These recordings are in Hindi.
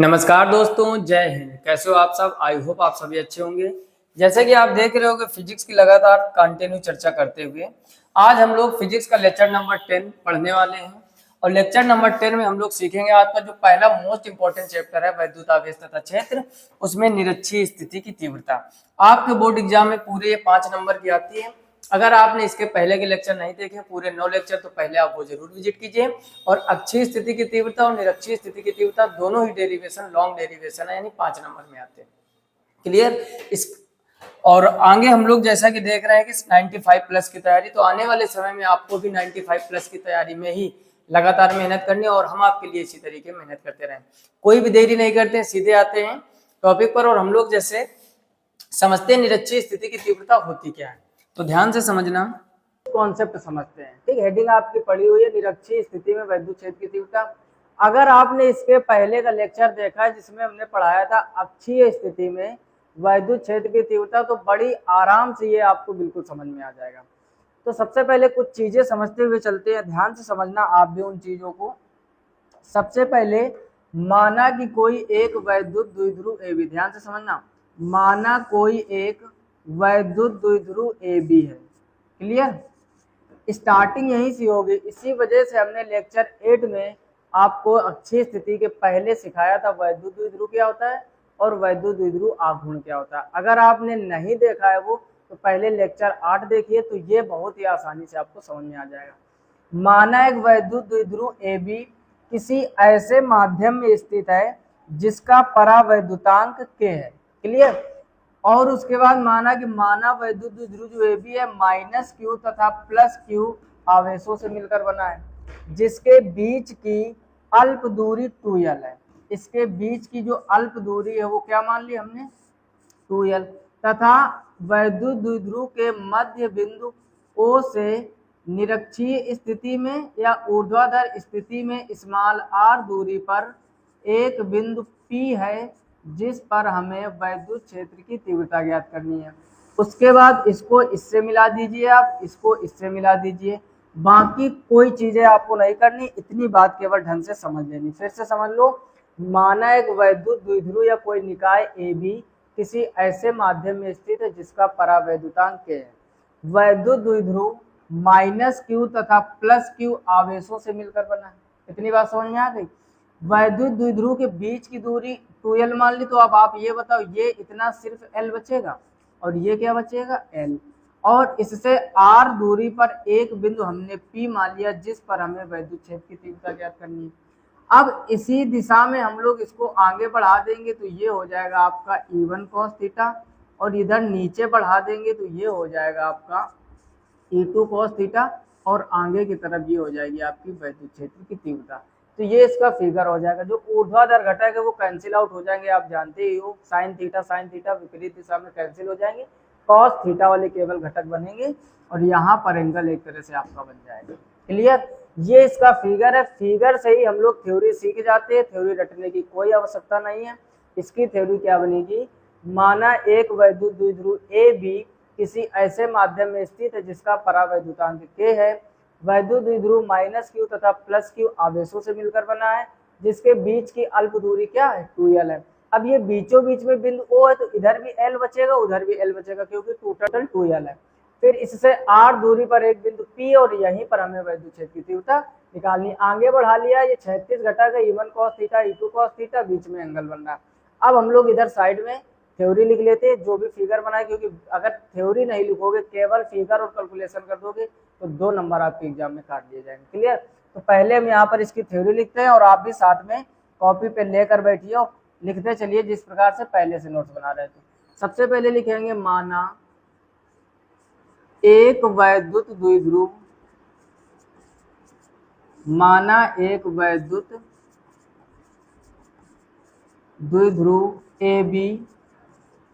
नमस्कार दोस्तों, जय हिंद। कैसे हो आप सब? आई होप आप सभी अच्छे होंगे। जैसे कि आप देख रहे हो कि फिजिक्स की लगातार कंटिन्यू चर्चा करते हुए आज हम लोग फिजिक्स का लेक्चर नंबर 10 पढ़ने वाले हैं। और लेक्चर नंबर 10 में हम लोग सीखेंगे आज का जो पहला मोस्ट इंपॉर्टेंट चैप्टर है वैद्युतावेश तथा क्षेत्र, उसमें निरक्षीय स्थिति की तीव्रता। आपके बोर्ड एग्जाम में पूरे 5 नंबर की आती है। अगर आपने इसके पहले के लेक्चर नहीं देखे, पूरे 9 लेक्चर, तो पहले आप वो जरूर विजिट कीजिए। और अक्षीय स्थिति की तीव्रता और निरक्षीय स्थिति की तीव्रता दोनों ही डेरिवेशन लॉन्ग डेरिवेशन है, यानी 5 नंबर में आते हैं। क्लियर? इस और आगे हम लोग जैसा कि देख रहे हैं कि 95 प्लस की तैयारी, तो आने वाले समय में आपको भी 95 प्लस की तैयारी में ही लगातार मेहनत करनी है और हम आपके लिए इसी तरीके मेहनत करते रहें। कोई भी देरी नहीं करते, सीधे आते हैं टॉपिक पर। और हम लोग जैसे समझते हैं निरक्षीय स्थिति की तीव्रता होती क्या है, तो ध्यान से समझना, कॉन्सेप्ट समझते हैं। ठीक, हेडिंग आपकी पढ़ी हुई है निरक्षीय स्थिति में वैद्युत क्षेत्र की तीव्रता। अगर आपने इसके पहले का लेक्चर देखा है जिसमें हमने पढ़ाया था अक्षीय स्थिति में वैद्युत क्षेत्र की तीव्रता, तो बड़ी आराम से ये आपको बिल्कुल समझ में आ जाएगा। तो सबसे पहले कुछ चीजें समझते हुए चलते हैं, ध्यान से समझना आप भी उन चीजों को। सबसे पहले माना कि कोई एक वैद्युत द्विध्रुव AB, ध्यान से समझना, माना कोई एक वैद्युत द्विध्रुव AB है। क्लियर? स्टार्टिंग यहीं से होगी। इसी वजह से हमने लेक्चर 8 में आपको अक्षीय स्थिति के पहले सिखाया था वैद्युत द्विध्रुव क्या होता है और वैद्युत द्विध्रुव आघूर्ण क्या होता है। अगर आपने नहीं देखा है वो, तो पहले लेक्चर 8 देखिए, तो ये बहुत ही आसानी से आपको समझ में आ जाएगा। माना एक वैद्युत द्विध्रुव AB किसी ऐसे माध्यम में स्थित है जिसका परावैद्युतांक K है। क्लियर? और उसके बाद माना कि माना वैद्युत द्विध्रुव जो AB है -Q तथा +Q आवेशों से मिलकर बना है, जिसके बीच की अल्प दूरी 2L है। इसके बीच की जो अल्प दूरी है वो क्या मान ली हमने? 2L। तथा वैद्युत द्विध्रुव के मध्य बिंदु O से निरक्षीय स्थिति में या ऊर्ध्वाधर स्थिति में r दूरी पर एक बिंदु P है, जिस पर हमें वैद्युत क्षेत्र की तीव्रता ज्ञात करनी है। उसके बाद इसको इससे मिला दीजिए, आप इसको इससे मिला दीजिए। बाकी कोई चीजें आपको नहीं करनी, इतनी बात केवल ढंग से समझ लेनी। फिर से समझ लो, माना एक वैद्युत द्विध्रुव या कोई निकाय AB किसी ऐसे माध्यम में स्थित है जिसका परावैद्युतांक K है। वैद्युत द्विध्रुव -Q तथा +Q आवेशों से मिलकर बना है। इतनी बात समझ में आ गई? वैद्युत द्विध्रुव के बीच की दूरी 2L मान ली, तो अब आप ये बताओ, ये इतना सिर्फ L बचेगा और ये क्या बचेगा? L। और इससे R दूरी पर एक बिंदु हमने P मान लिया, जिस पर हमें वैद्युत क्षेत्र की तीव्रता ज्ञात करनी है। अब इसी दिशा में हम लोग इसको आगे बढ़ा देंगे, तो ये हो जाएगा आपका E1 cos थीटा, और इधर नीचे बढ़ा देंगे तो ये हो जाएगा आपका E2 cos थीटा, और आगे की तरफ ये हो जाएगी आपकी वैद्युत क्षेत्र की तीव्रता। तो ये इसका फिगर हो जाएगा। जो ऊर्ध्वाधर घटक है वो कैंसिल आउट हो जाएंगे, आप जानते ही हो, साइन थीटा विपरीत दिशा में कैंसिल हो जाएंगे, कॉस थीटा वाले केवल घटक बनेंगे, और यहाँ पर एंगल एक तरह से आपका बन जाएगा। क्लियर? ये इसका फिगर है। फिगर से ही हम लोग थ्योरी सीख जाते हैं, थ्योरी रटने की कोई आवश्यकता नहीं है। इसकी थ्योरी क्या बनेगी? माना एक वैद्युत द्विध्रुव AB किसी ऐसे माध्यम में स्थित है जिसका परावैद्युतांक K है। वैद्युत द्विध्रुव -Q तथा +Q आवेशों से मिलकर बना है, जिसके बीच की अल्प दूरी क्या है? 2L है। अब ये बीचों बीच में बिंदु O है, तो इधर भी L बचेगा, उधर भी L बचेगा, क्योंकि टोटल 2L है। फिर इससे R दूरी पर एक बिंदु P, और यहीं पर हमें वैद्युत क्षेत्र की तीव्रता निकालनी। आगे बढ़ा लिया, ये 36 घटक है, E1 cos theta, E2 cos theta, बीच में एंगल बन रहा है। अब हम लोग इधर साइड में थ्योरी लिख लेते हैं, जो भी फिगर बनाए, क्योंकि अगर थ्योरी नहीं लिखोगे, केवल फिगर और कैलकुलेशन कर दोगे, तो 2 नंबर आपके एग्जाम में काट दिए जाएंगे। क्लियर? तो पहले हम यहाँ पर इसकी थ्योरी लिखते हैं, और आप भी साथ में कॉपी पे लेकर बैठिए और लिखते चलिए जिस प्रकार से पहले से नोट्स बना रहे थे। सबसे पहले लिखेंगे, माना एक वैद्युत द्विध्रुव, माना एक वैद्युत द्विध्रुव AB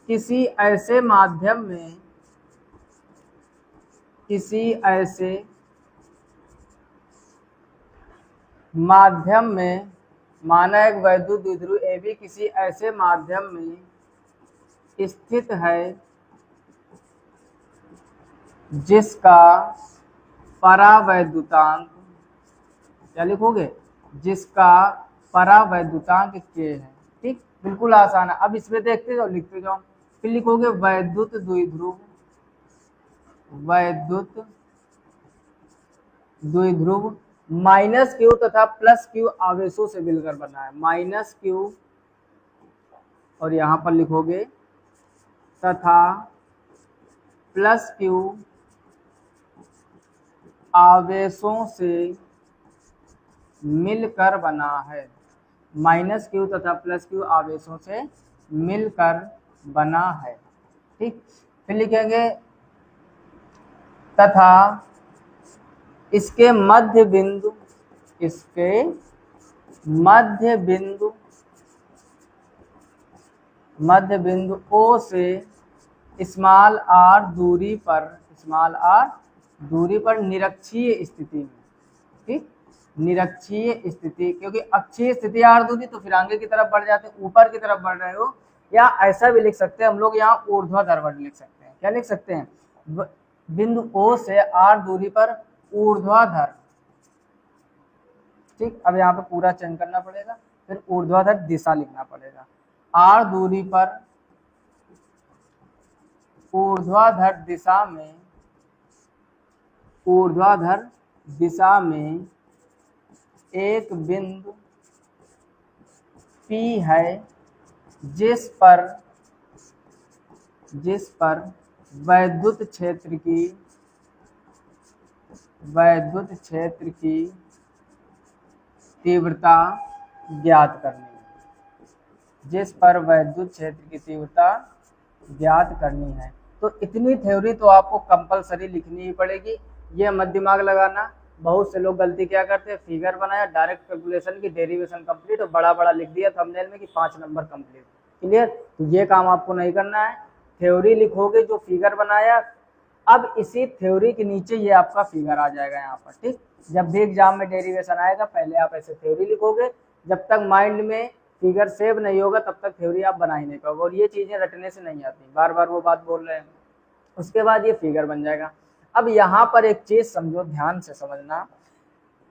किसी ऐसे माध्यम में, किसी ऐसे माध्यम में, माना एक वैद्युत द्विध्रुव AB किसी ऐसे माध्यम में स्थित है जिसका परावैद्युतांक, क्या लिखोगे? जिसका परावैद्युतांक K है। ठीक, बिल्कुल आसान है। अब इसमें देखते जाओ, लिखते जाओ। फिर लिखोगे वैद्युत द्विध्रुव, वैद्युत द्विध्रुव माइनस क्यू तथा प्लस क्यू आवेशों से मिलकर बना है। माइनस क्यू और यहां पर लिखोगे तथा प्लस क्यू आवेशों से मिलकर बना है। माइनस क्यू तथा प्लस क्यू आवेशों से मिलकर बना है। ठीक, फिर लिखेंगे तथा इसके मध्य बिंदु, इसके मध्य बिंदु, मध्य बिंदु ओ से स्मॉल आर दूरी पर, स्मॉल आर दूरी पर निरक्षीय स्थिति में, ठीक, निरक्षीय स्थिति, क्योंकि अक्षीय स्थिति आर दूरी तो फिर आगे की तरफ बढ़ जाते, ऊपर की तरफ बढ़ रहे हो। या ऐसा भी लिख सकते हैं हम लोग, यहाँ ऊर्ध्वाधर वर्ड लिख सकते हैं। क्या लिख सकते हैं? बिंदु ओ से आर दूरी पर ऊर्ध्वाधर। ठीक, अब यहाँ पे पूरा चयन करना पड़ेगा, फिर ऊर्ध्वाधर दिशा लिखना पड़ेगा। आर दूरी पर ऊर्ध्वाधर दिशा में, ऊर्ध्वाधर दिशा में एक बिंदु P है जिस पर वैद्युत क्षेत्र की तीव्रता ज्ञात करनी है, जिस पर वैद्युत क्षेत्र की तीव्रता ज्ञात करनी है। तो इतनी थ्योरी तो आपको कंपलसरी लिखनी ही पड़ेगी। ये मत दिमाग लगाना, बहुत से लोग गलती क्या करते हैं, फिगर बनाया, डायरेक्ट कैलकुलेशन की डेरिवेशन कंप्लीट और बड़ा बड़ा लिख दिया थंबनेल में कि 5 नंबर कंप्लीट। क्लियर? तो ये काम आपको नहीं करना है। थ्योरी लिखोगे जो फिगर बनाया, अब इसी थ्योरी के नीचे ये आपका फिगर आ जाएगा यहाँ पर। ठीक, जब भी एग्जाम में डेरिवेशन आएगा पहले आप ऐसे थ्योरी लिखोगे, जब तक माइंड में फिगर सेव नहीं होगा तब तक थ्योरी आप बना ही नहीं पाओगे, और ये चीजें रटने से नहीं आती, बार बार वो बात बोल रहे हैं। उसके बाद ये फिगर बन जाएगा। अब यहाँ पर एक चीज समझो, ध्यान से समझना।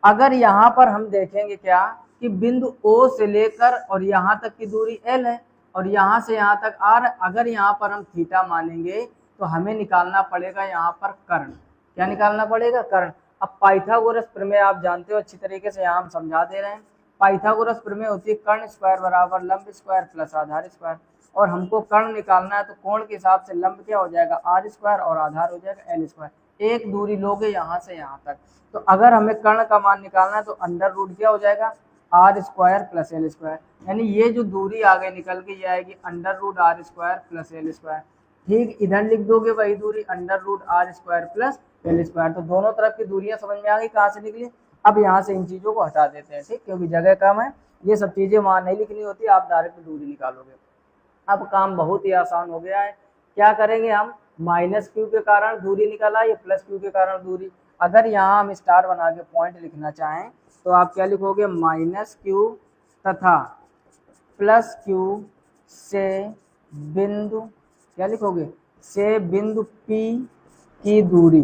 अगर यहाँ पर हम देखेंगे क्या कि बिंदु O से लेकर और यहाँ तक की दूरी L है और यहाँ से यहाँ तक R, अगर यहाँ पर हम थीटा मानेंगे तो हमें निकालना पड़ेगा यहाँ पर कर्ण। क्या निकालना पड़ेगा? कर्ण। अब पाइथागोरस प्रमेय आप जानते हो अच्छी तरीके से, यहाँ हम समझा दे रहे हैं। पाइथागोरस प्रमेय होती है कर्ण स्क्वायर बराबर लंब स्क्वायर प्लस आधार स्क्वायर, और हमको कर्ण निकालना है तो कोण के हिसाब से लंब क्या हो जाएगा? आर स्क्वायर और आधार हो जाएगा एल स्क्वायर। एक दूरी लोगे यहाँ से यहाँ तक, तो अगर हमें कर्ण का मान निकालना है तो अंडर रूट क्या हो जाएगा? R square plus L square, यानी ये जो दूरी आगे निकल के ये आएगी under root R square plus L square. ठीक, इधर लिख दोगे वही दूरी under root R square plus L square. तो दोनों तरफ की दूरियां समझ में आ गई कहाँ से निकली। अब यहाँ से इन चीजों को हटा देते हैं, ठीक, क्योंकि जगह कम है, ये सब चीजें वहां नहीं लिखनी होती, आप डायरेक्ट दूरी निकालोगे। अब काम बहुत ही आसान हो गया है। क्या करेंगे हम? माइनस क्यू के कारण दूरी निकाला, या प्लस क्यू के कारण दूरी। अगर यहाँ हम स्टार बना के पॉइंट लिखना चाहें तो आप क्या लिखोगे? माइनस क्यू तथा प्लस क्यू से बिंदु, क्या लिखोगे? से बिंदु P की दूरी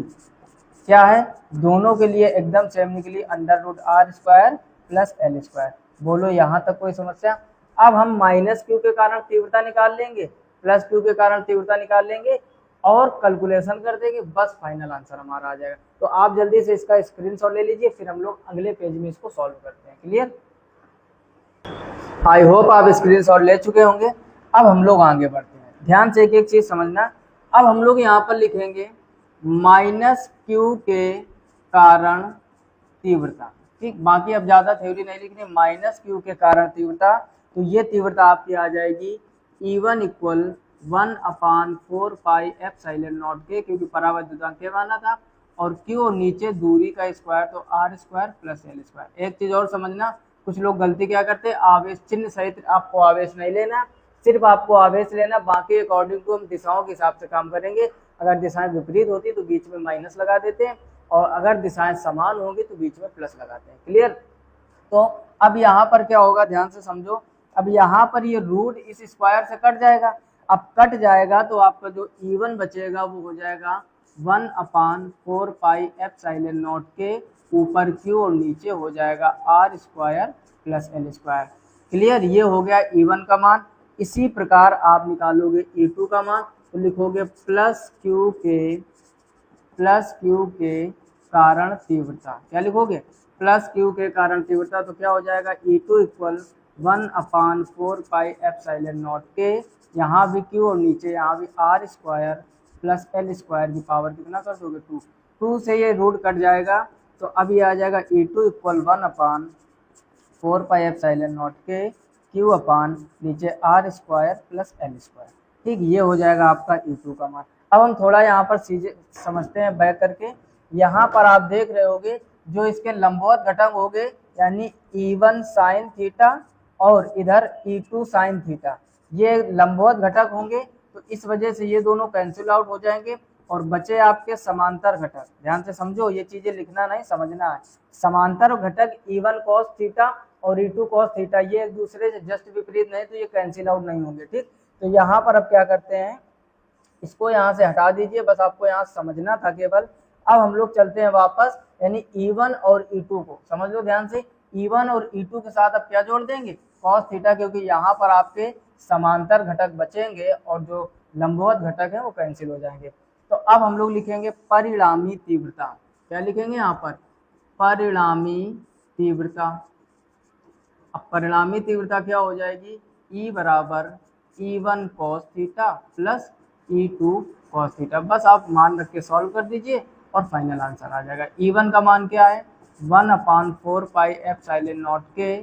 क्या है? दोनों के लिए एकदम सेम निकली, under root R square plus L square. बोलो यहाँ तक कोई समस्या? अब हम माइनस क्यू के कारण तीव्रता निकाल लेंगे, प्लस क्यू के कारण तीव्रता निकाल लेंगे और कैलकुलेशन कर देंगे, बस फाइनल आंसर हमारा आ जाएगा। तो आप जल्दी से इसका स्क्रीनशॉट ले लीजिए, फिर हम लोग अगले पेज में इसको सॉल्व करते हैं। क्लियर? आई होप आप स्क्रीनशॉट ले चुके होंगे। अब हम लोग आगे बढ़ते हैं, ध्यान से एक एक चीज समझना। अब हम लोग यहाँ पर लिखेंगे माइनस क्यू के कारण तीव्रता। ठीक, बाकी अब ज्यादा थ्योरी नहीं लिखनी। माइनस क्यू के कारण तीव्रता, तो ये तीव्रता आपकी आ जाएगी E1 equal 1/4 pi epsilon not के, क्योंकि परावैद्युतांक के माना था, और क्यू और नीचे दूरी का स्क्वायर तो R square plus L square. एक चीज और समझना, कुछ लोग गलती क्या करते हैं, आवेश चिन्ह सहित आपको आवेश नहीं लेना, सिर्फ आपको आवेश लेना, बाकी अकॉर्डिंग टू हम दिशाओं के हिसाब से काम करेंगे। अगर दिशाएं विपरीत होती तो बीच में माइनस लगा देते हैं, और अगर दिशाएं समान होंगी तो बीच में प्लस लगाते हैं। क्लियर? तो अब यहाँ पर क्या होगा, ध्यान से समझो। अब यहाँ पर ये रूट इस स्क्वायर से कट जाएगा। अब कट जाएगा तो आपका जो E1 बचेगा वो हो जाएगा 1/4 पाई एप्सिलॉन नॉट के, ऊपर क्यू और नीचे हो जाएगा R square plus L square. Clear, ये हो गया E1 का मान। इसी प्रकार आप निकालोगे E2 का मान, तो लिखोगे प्लस क्यू के कारण तीव्रता। क्या लिखोगे? प्लस क्यू के कारण तीव्रता। तो क्या हो जाएगा? E2 equal 1/4 pi epsilon not के, यहाँ भी क्यू और नीचे यहाँ भी R square plus L square की पावर कितना कर दोगे? 2। 2 से ये रूट कट जाएगा, तो अब ये आ जाएगा E2 equal 1/4 pi epsilon not के क्यू अपान नीचे R square plus L square. ठीक, ये हो जाएगा आपका E2 का मान। अब हम थोड़ा यहाँ पर चीजें समझते हैं बैक करके। यहाँ पर आप देख रहे होगे जो इसके लंबवत घटक हो गए, यानी E1 साइन थीटा और इधर E2 साइन थीटा, ये लंबवत घटक होंगे, तो इस वजह से ये दोनों कैंसिल आउट हो जाएंगे और बचे आपके समांतर घटक। ध्यान से समझो, ये चीजें लिखना नहीं, समझना है। समांतर घटक E1 cos थीटा और E2 cos थीटा, ये एक दूसरे से जस्ट विपरीत नहीं, तो ये कैंसिल आउट नहीं होंगे। ठीक, तो यहाँ पर अब क्या करते हैं, इसको यहाँ से हटा दीजिए, बस आपको यहाँ समझना था केवल। अब हम लोग चलते हैं वापस, यानी E1 और E2 को समझ लो ध्यान से। E1 और E2 के साथ अब क्या जोड़ देंगे? cos थीटा, क्योंकि यहाँ पर आपके समांतर घटक बचेंगे और जो लंबवत घटक है वो कैंसिल हो जाएंगे। तो अब हम लोग लिखेंगे परिणामी तीव्रता। क्या लिखेंगे यहाँ पर? परिणामी तीव्रता। अब परिणामी तीव्रता क्या हो जाएगी? E बराबर E1 cos theta plus E2 cos theta. बस आप मान रख के सॉल्व कर दीजिए और फाइनल आंसर आ जाएगा। E1 का मान क्या है? 1/4 पाई एप्सिलॉन नॉट के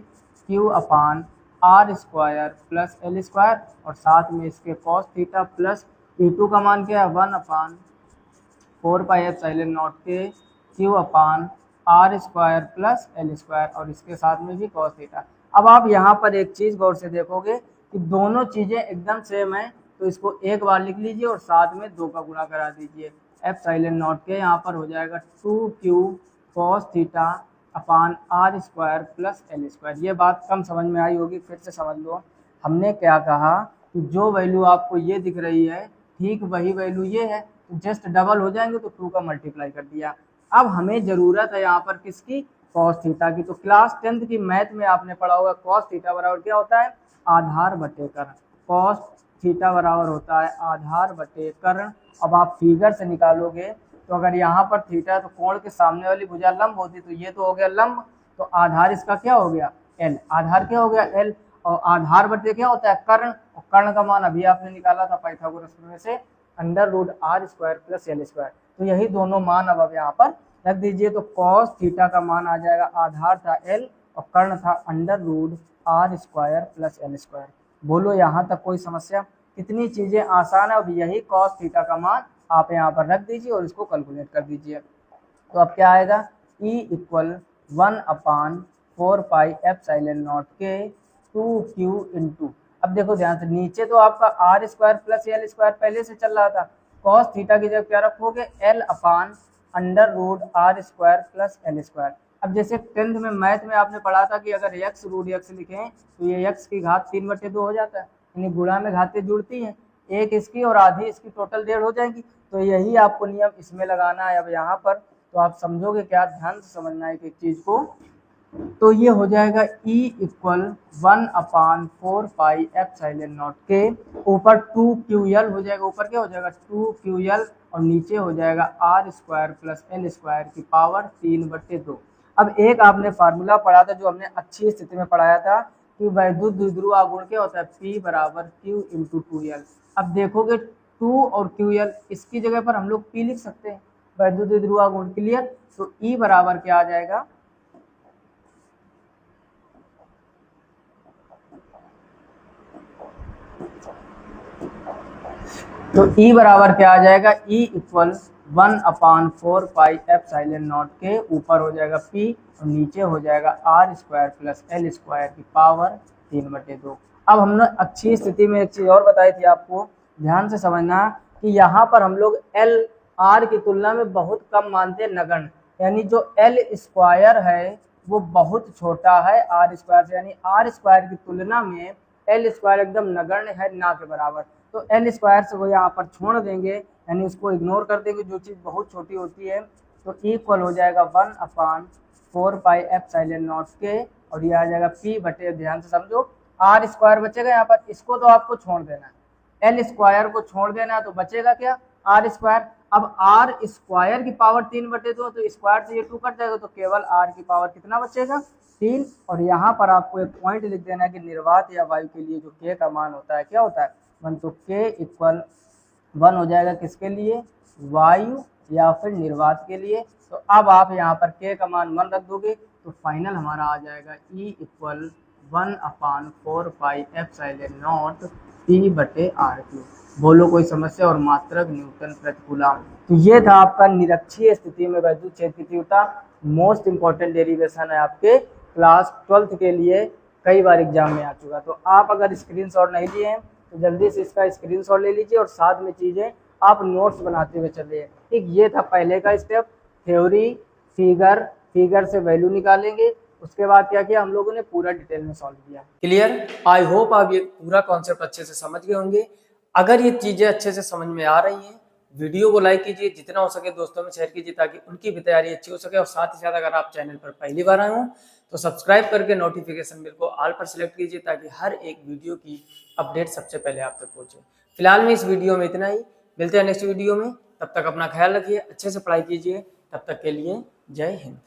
Q upon R square plus L square, और साथ में इसके cos थीटा प्लस E2 का मान क्या है? 1/4 पाई एप्सिलॉन नॉट के Q upon R square plus L square, और इसके साथ में भी cos थीटा। अब आप यहाँ पर एक चीज गौर से देखोगे कि दोनों चीजें एकदम सेम है, तो इसको एक बार लिख लीजिए और साथ में 2 का गुणा करा दीजिए। एप्सिलॉन नॉट के यहाँ पर हो जाएगा 2q cos theta upon R square plus L square. ये बात कम समझ में आई होगी, फिर से समझ लो। हमने क्या कहा कि जो वैल्यू आपको ये दिख रही है, ठीक वही वैल्यू ये है, तो जस्ट डबल हो जाएंगे, तो 2 का मल्टीप्लाई कर दिया। अब हमें जरूरत है यहाँ पर किसकी? cos थीटा की। तो क्लास 10th की मैथ में आपने पढ़ा होगा cos थीटा बराबर क्या होता है? आधार बटे कर्ण। cos थीटा बराबर होता है आधार बटे कर्ण। अब आप फिगर से निकालोगे, तो अगर यहाँ पर थीटा है तो कोण के सामने वाली भुजा लंब होती, तो ये तो हो गया लंब, तो आधार इसका क्या हो गया? L। आधार क्या हो गया? L। और आधार बटे क्या होता है? कर्ण। और कर्ण का मान अभी आपने निकाला था पाइथागोरस में से, √r² प्लस एल स्क्वायर। तो यही दोनों मान अब यहाँ पर रख दीजिए। तो cos थीटा का मान आ जाएगा, आधार था L और कर्ण था √r² प्लस एल स्क्वायर। बोलो यहाँ तक कोई समस्या? कितनी चीजें आसान है। अब यही cos थीटा का मान आप यहाँ पर रख दीजिए और इसको कैलकुलेट कर दीजिए। तो अब क्या आएगा? E equal 1/4 pi epsilon not के 2q इंटू, अब देखो ध्यान से, नीचे तो आपका R square plus L square पहले से चल रहा था। cos थीटा की जगह क्या रखोगे? L अपान √r² प्लस एल स्क्वायर। अब जैसे 10th में मैथ में आपने पढ़ा था कि अगर x √x लिखें तो ये x की घात 3/2 हो जाता है, यानी गुणा में घातें जुड़ती हैं, एक इसकी और आधी इसकी, टोटल 1.5 हो जाएगी। तो यही आपको नियम इसमें लगाना है। अब यहाँ पर तो आप समझोगे क्या, ध्यान से समझना है एक चीज को। तो ये हो जाएगा E equal 1/4 pi epsilon not के ऊपर 2ql हो जाएगा, ऊपर क्या हो जाएगा? 2ql, और नीचे हो जाएगा r² प्लस एल स्क्वायर की पावर 3/2। अब एक आपने फार्मूला पढ़ा था जो हमने अच्छी स्थिति में पढ़ाया था कि वैद्युत द्विध्रुव आघूर्ण क्या होता है? P बराबर Q इंटू 2l। अब देखोगे 2 और QL, इसकी जगह पर हम लोग P लिख सकते हैं, वैद्युत द्विध्रुव आघूर्ण। क्लियर? तो E बराबर क्या आ जाएगा? तो E बराबर क्या आ जाएगा? E equal 1/4 pi epsilon not के ऊपर हो जाएगा P और नीचे हो जाएगा r² प्लस एल स्क्वायर की पावर 3/2। अब हमने अच्छी स्थिति में एक चीज और बताई थी आपको, ध्यान से समझना कि यहाँ पर हम लोग L R की तुलना में बहुत कम मानते हैं, नगण्य, यानी जो L स्क्वायर है वो बहुत छोटा है R स्क्वायर से, यानी R स्क्वायर की तुलना में L स्क्वायर एकदम नगण्य है, ना के बराबर। तो एल स्क्वायर से वो यहाँ पर छोड़ देंगे, यानी उसको इग्नोर कर देंगे, जो चीज़ बहुत छोटी होती है। तो इक्वल हो जाएगा 1/4 पाई एप्सिलॉन नॉट के, और ये आ जाएगा P बटे, ध्यान से समझो, आर स्क्वायर बचेगा यहाँ पर, इसको तो आपको छोड़ देना है, एल स्क्वायर को छोड़ देना है, तो बचेगा क्या, आर स्क्वायर। अब आर स्क्वायर की पावर 3/2, तो स्क्वायर से ये 2 कट जाएगा, तो केवल आर की पावर कितना बचेगा, 3। और यहाँ पर आपको एक पॉइंट लिख देना है कि निर्वात या वायु के लिए जो के का मान होता है क्या होता है 1, तो के इक्वल 1 हो जाएगा किसके लिए, वायु या फिर निर्वात के लिए। तो अब आप यहाँ पर के का मान 1 रख दोगे, तो फाइनल हमारा आ जाएगा E इक्वल 1/4πε0 P/r3। बोलो कोई समस्या, और मात्रक न्यूटन प्रति कूलम। तो ये था आपका निरक्षीय स्थिति में वैद्युत क्षेत्र की तीव्रता। मोस्ट इंपॉर्टेंट डेरिवेशन है आपके क्लास 12th के लिए, कई बार एग्जाम में आ चुका। तो आप अगर स्क्रीनशॉट नहीं लिए हैं तो जल्दी से इसका स्क्रीनशॉट ले लीजिए, और साथ में चीजें आप नोट्स बनाते हुए चलिए। ठीक, ये था पहले का स्टेप, थ्योरी, फिगर, फिगर से वैल्यू निकालेंगे, उसके बाद क्या किया हम लोगों ने, पूरा डिटेल में सॉल्व किया। क्लियर? आई होप आप ये पूरा कॉन्सेप्ट अच्छे से समझ गए होंगे। अगर ये चीजें अच्छे से समझ में आ रही हैं, वीडियो को लाइक कीजिए, जितना हो सके दोस्तों में शेयर कीजिए ताकि उनकी भी तैयारी अच्छी हो सके। और साथ ही साथ अगर आप चैनल पर पहली बार आए हो तो सब्सक्राइब करके नोटिफिकेशन बिल को ऑल पर सिलेक्ट कीजिए ताकि हर एक वीडियो की अपडेट सबसे पहले आप तक पहुंचे। फिलहाल में इस वीडियो में इतना ही, मिलते हैं नेक्स्ट वीडियो में। तब तक अपना ख्याल रखिए, अच्छे से पढ़ाई कीजिए। तब तक के लिए जय हिंद।